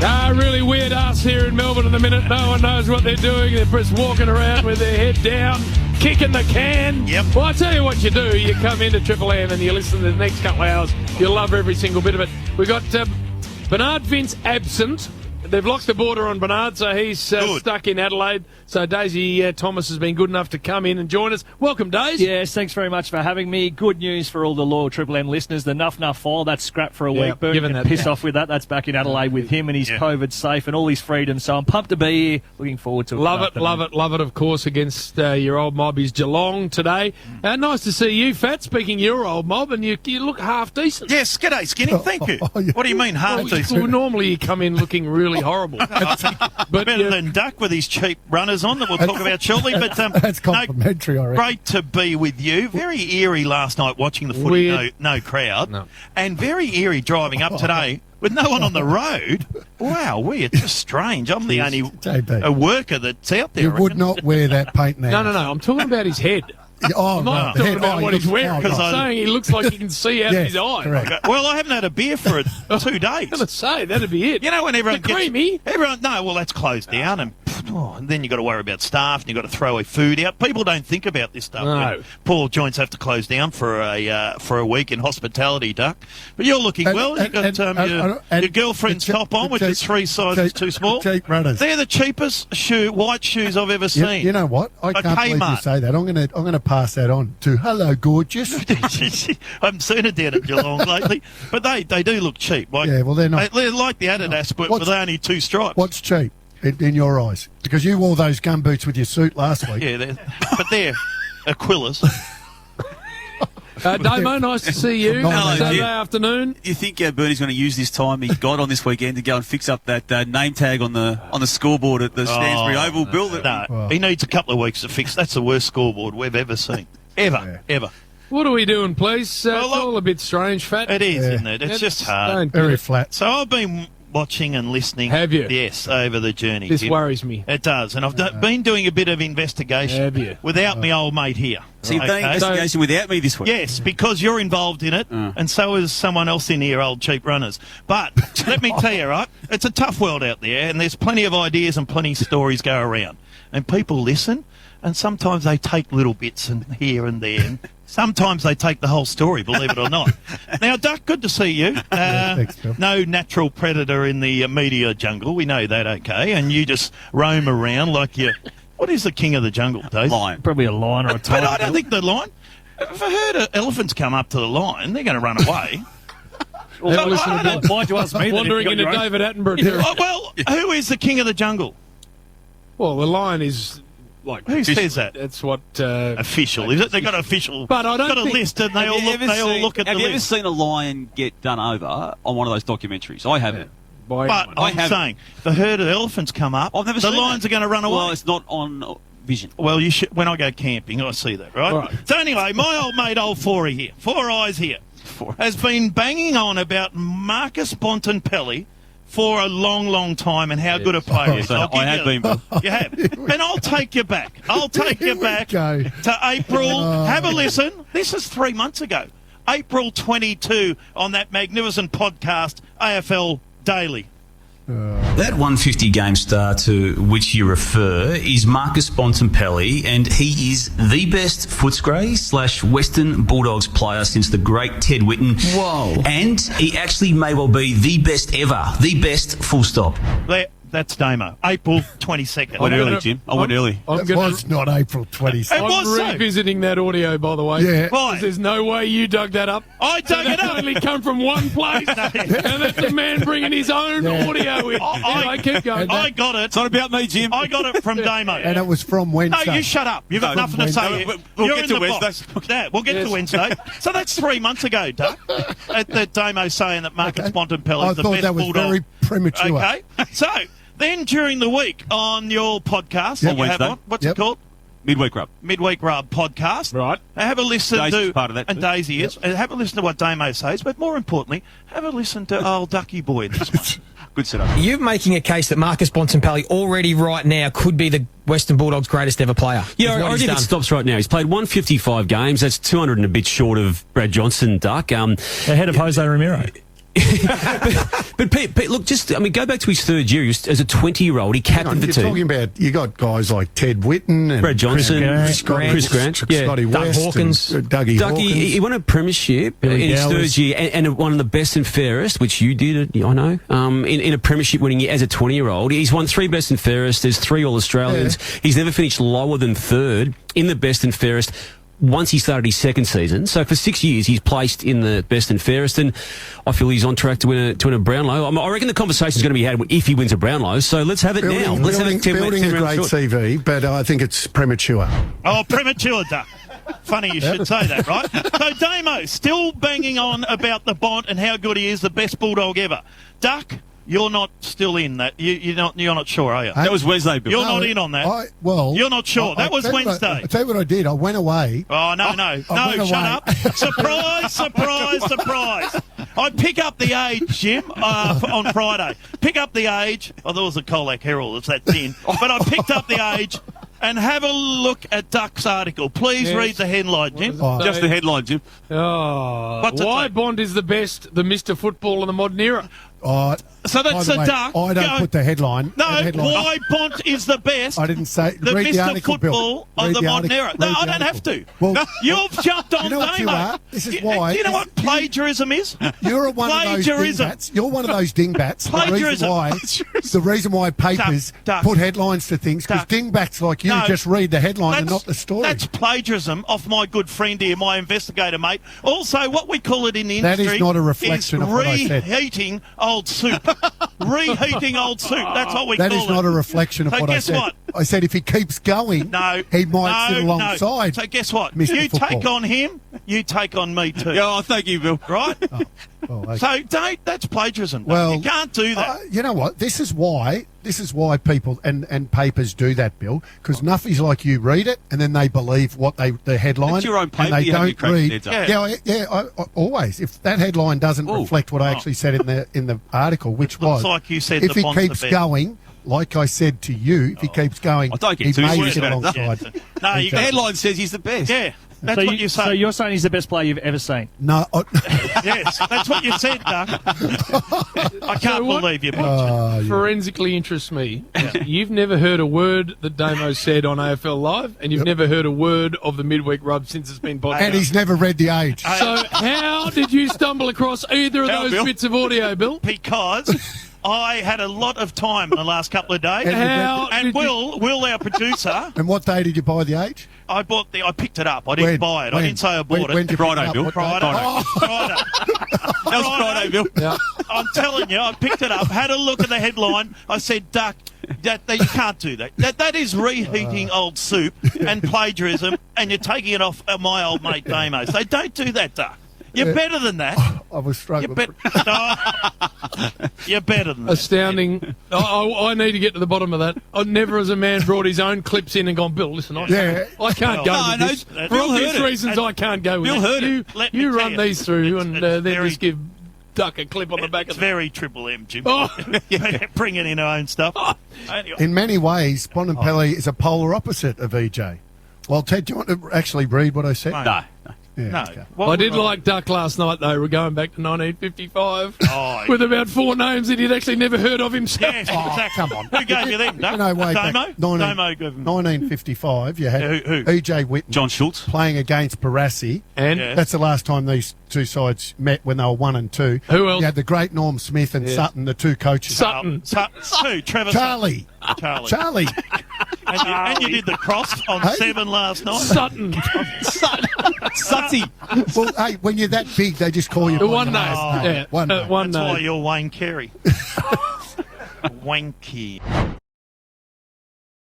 Really weird ass here in Melbourne at the minute. No one knows what they're doing. They're just walking around with their head down, kicking the can. Yep. Well, I tell you what you do. You come into Triple M and you listen to the next couple of hours. You'll love every single bit of it. We've got Bernard Vince absent. They've locked the border on Bernard, so he's stuck in Adelaide. So Daisy Thomas has been good enough to come in and join us. Welcome, Daisy. Yes, thanks very much for having me. Good news for all the loyal Triple M listeners. The Nuff file, that's scrapped for a week. Bert can piss off with that. That's back in Adelaide with him and his COVID safe and all his freedom. So I'm pumped to be here. Looking forward to it. Love it, of course, against your old mob is Geelong today. Nice to see you, Fat, speaking of your old mob, and you look half decent. Yes, g'day, Skinny, thank you. What do you mean half decent? Well, normally you come in looking really horrible. But better than Duck with his cheap runners on that we'll talk about shortly. But that's complimentary, I reckon. Great to be with you. Very eerie last night watching the footy, no crowd. No. And very eerie driving up today with no one on the road. Wow, it's just strange. I'm the only a worker that's out there. You would not wear that paint now. No. I'm talking about his head. I'm not talking about what he's wearing, because I'm saying he looks like he can see out of his eye. Okay. Well, I haven't had a beer for 2 days. I was going to say, that'd be it. You know when everyone gets... creamy? That's closed down, and then you've got to worry about staff, and you've got to throw away food out. People don't think about this stuff. No. Poor joints have to close down for a week in hospitality, Duck. But you're looking well. You've got your girlfriend's top on, which is 3 sizes too small. Cheap runners. They're the cheapest white shoes I've ever seen. You know what? I can't believe you say that. I'm going to pass that on to Hello Gorgeous. I haven't seen it down at Geelong lately, but they do look cheap. Like, yeah, well, they're not. They're like the Adidas, but with only 2 stripes. What's cheap in your eyes? Because you wore those gumboots with your suit last week. Yeah, but they're Aquilas. Damo, nice to see you. Hello, Saturday afternoon. You think Bernie's going to use this time he got on this weekend to go and fix up that name tag on the scoreboard at the Stansbury Oval? No, he needs a couple of weeks to fix. That's the worst scoreboard we've ever seen. Ever. What are we doing, please? It's all a bit strange, Fat. It is, isn't it? It's just hard. Very flat. So I've been watching and listening. Have you? Yes, over the journey. This worries me. It does. And I've been doing a bit of investigation. Have you? Without me old mate here. So you've done investigation without me this week? Yes, because you're involved in it, and so is someone else in here, old cheap runners. But let me tell you, right, it's a tough world out there, and there's plenty of ideas and plenty of stories go around. And people listen, and sometimes they take little bits and here and there, and sometimes they take the whole story, believe it or not. Now, Duck, good to see you. Thanks, Phil. No natural predator in the media jungle. We know that, okay? And you just roam around like you... What is the king of the jungle, Dave? Lion. Probably a lion or a tiger. But I don't think the lion... If I heard elephants come up to the lion, they're going to run away. Why'd you ask me? Wandering into David Attenborough. Well, who is the king of the jungle? Well, the lion is... Who says that? That's what... official, is it? They got an official... But I don't got a think... list, and they all look at the list. Have you ever seen a lion get done over on one of those documentaries? I haven't. But I'm saying, the herd of elephants come up, I've never seen the lions are going to run away. Well, it's not on vision. Well, you should. When I go camping, I see that, right? So anyway, my old mate, old Forey here, Four Eyes here, has been banging on about Marcus Bontempelli for a long, long time and how good a player he is. I have been, Bill. You have. And I'll take you back. To April. Have a listen. This is 3 months ago. April 22 on that magnificent podcast, AFL Daily. That 150 game star to which you refer is Marcus Bontempelli, and he is the best Footscray / Western Bulldogs player since the great Ted Whitten. Whoa. And he actually may well be the best ever. The best, full stop. That's Damo. April 22nd. I went early, Jim. I went early. It was not April 22nd. It was I'm revisiting that audio, by the way. Yeah. Why? There's no way you dug that up. I dug it up. Only come from one place, and that's a man bringing his own audio in. I keep going. I got it. It's not about me, Jim. I got it from Damo. And it was from Wednesday. No, you shut up. You've got nothing to say. We'll You're get in to the Wednesday. box. Yeah, we'll get to Wednesday. So that's 3 months ago, Doug. That Damo saying that Marcus Bontempelli is the best Bulldog. I thought that was very premature. Okay, so then during the week on your podcast Yep. that you have on, what's it called? Midweek Rub. Midweek Rub podcast. Right. Have a listen Daisy's part of that and too. Daisy is. And have a listen to what Damo says, but more importantly, have a listen to old Ducky Boy in this one. Good setup. You're making a case that Marcus Bontempelli already right now could be the Western Bulldogs' greatest ever player. Yeah, I reckon it stops right now. He's played 155 games. That's 200 and a bit short of Brad Johnson, Duck. Ahead of Jose Ramiro. But Pete, look, go back to his third year. As a 20-year-old, he captained the You're team. talking about, you got guys like Ted Whitten and Brad Johnson, Chris Grant, Scotty West, Hawkins. and Dougie Hawkins. He won a premiership in his third year and one of the best and fairest, which you did, I know, in a premiership winning year as a 20-year-old. He's won 3 best and fairest. There's 3 All-Australians. Yeah. He's never finished lower than third in the best and fairest once he started his second season. So for 6 years, he's placed in the best and fairest, and I feel he's on track to win a Brownlow. I reckon the conversation is going to be had if he wins a Brownlow, so let's have it now. Let's have it building a great CV, but I think it's premature. Oh, premature, Duck. Funny you should say that, right? So Damo, still banging on about the Bont and how good he is, the best Bulldog ever. Duck, you're not still in that. You're not sure, are you? That was Wednesday, Bill. You're not in on that. You're not sure. That was Wednesday. I'll tell you what I did. I went away. Oh, no, shut up. Surprise, surprise, surprise. I pick up the Age, Jim, on Friday. Pick up the Age. Oh, there was a Colac Herald. It's that thin. But I picked up the Age. And have a look at Duck's article. Please read the headline, Jim. Just the headline, Jim. Why Bond is the best, the Mr. Football in the modern era. So that's a Duck. I don't put the headline. No, why Bont is the best. I didn't say. The read Mr. the article, Football of the modern era. No, I don't have to. Well, you've jumped on Damo. This is why. You know what plagiarism is? You're one of those dingbats. You're one of those dingbats. The reason why papers put headlines to things, because dingbats like you just read the headline and not the story. That's plagiarism off my good friend here, my investigator mate. Also, what we call it in the industry that is not a reflection of what I said. Reheating old soup. Reheating old soup. That's what we call it. That is not a reflection of what I said. What? I said if he keeps going, he might sit alongside. So guess what? Mr. You Football. take on him, you take on me too. Oh, thank you, Bill. Right? Okay. So that's plagiarism. Well, you can't do that. You know what? This is why people and papers do that, Bill, because nuffies like you read it and then they believe what the headline. It's your own paper. And they don't read. Yeah. I always. If that headline doesn't reflect what I actually said in the article, which was like you said, if he keeps going. Like I said to you, if he keeps going, he may sit alongside. No, the headline says he's the best. Yeah. That's what you say. So you're saying he's the best player you've ever seen? No. Yes, that's what you said, Duck. I can't believe you. Forensically interests me. You've never heard a word that Damo said on AFL Live, and you've never heard a word of the midweek rub since it's been podcast. And he's never read the Age. So how did you stumble across either of those bits of audio, Bill? Because I had a lot of time in the last couple of days. And Will, our producer. And what day did you buy the Age? I picked it up. I didn't buy it. I didn't say I bought it. When did you Friday, Bill. Friday. That was Friday, Bill. Yeah. I'm telling you, I picked it up, had a look at the headline. I said, Duck, that you can't do that. That is reheating old soup and plagiarism, and you're taking it off my old mate Damo. So don't do that, Duck. You're better than that. I was struggling. You're better than that. Astounding. I need to get to the bottom of that. I never as a man brought his own clips in and gone, Bill, listen, I can't go with this. For obvious reasons, I can't go with Bill heard it. You run these through and then just give Duck a clip on the back of it. It's very Triple M, Jim. Bringing in our own stuff. Anyway. In many ways, Bontempelli is a polar opposite of EJ. Well, Ted, do you want to actually read what I said? No. Yeah, No. okay. I did like Duck last night, though. We're going back to 1955 with about 4 names that he'd actually never heard of himself. Yes, exactly. Come on. Who gave you them, Duck? No, way back. Damo? 1955, you had Who? EJ Whitten. John Schultz. Playing against Barassi. And that's the last time these two sides met when they were 1 and 2. Who else? You had the great Norm Smith and Sutton, the two coaches. Sutton. Who? Trevor Charlie. Charlie. And you did the cross on 7 last night. Sutton. Sutty. Well, hey, when you're that big, they just call you The one name. last name. Yeah. One name. One That's why name. you're Wayne Carey. Wanky.